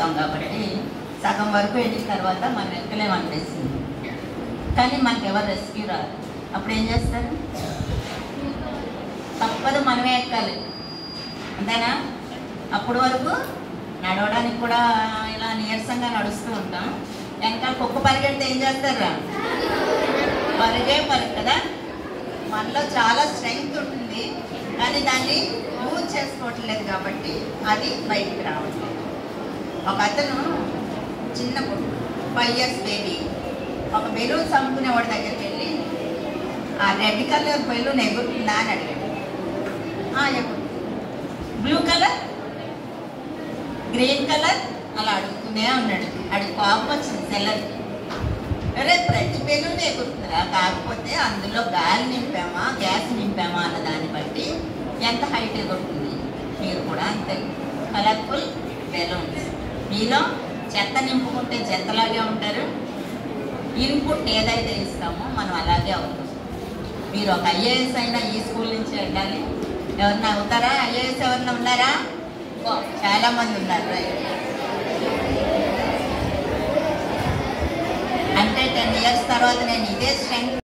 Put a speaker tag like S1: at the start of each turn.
S1: ఎక్కుతాం కాబట్టి సగం వరకు వెళ్ళిన తర్వాత మనం ఎక్కలేమనిపిస్తుంది. కానీ మనకు ఎవరు రెస్క్యూ రాదు. అప్పుడు ఏం చేస్తారు? తప్పదు, మనమే ఎక్కాలి, అంతేనా? అప్పటి వరకు నడవడానికి కూడా ఇలా నీరసంగా నడుస్తూ ఉంటాం. వెనకాల కుక్క పరిగెడితే ఏం చేస్తారా? పరిగే కదా. మనలో చాలా స్ట్రెంగ్త్ ఉంటుంది, కానీ దాన్ని యూజ్ చేసుకోవట్లేదు కాబట్టి అది బయటికి రావట్లేదు. ఒక అతను చిన్న 5 years బేబీ ఒక బెలూన్స్ అమ్ముకునేవాడి దగ్గరికి వెళ్ళి, ఆ రెడ్ కలర్ బెలూన్ ఎగురుతుందా అని అడిగాడు. ఎగురు. బ్లూ కలర్, గ్రీన్ కలర్ అలా అడుగుతూనే ఉన్నాడు. అడిగి కోపం వచ్చింది సెల్లర్కి. అరే ప్రతి బెలూన్ ఎగురుతుందా, కాకపోతే అందులో గాలి నింపామా గ్యాస్ నింపామా అన్న దాన్ని బట్టి ఎంత హైట్ ఎగురుతుంది. మీరు కూడా అంతే, కలర్ఫుల్ బెలూన్స్. మీలో చెత్త నింపుకుంటే చెత్తలాగే ఉంటారు, ఇన్పుట్ ఏదైతే ఇస్తామో మనం అలాగే అవుతాం. మీరు ఒక IAS అయినా ఈ స్కూల్ నుంచి వెళ్ళాలి. ఎవరన్నా అవుతారా? IAS ఎవరన్నా ఉన్నారా? చాలామంది ఉన్నారు. అంటే 10 years తర్వాత నేను ఇదే స్ట్రెంగ్త్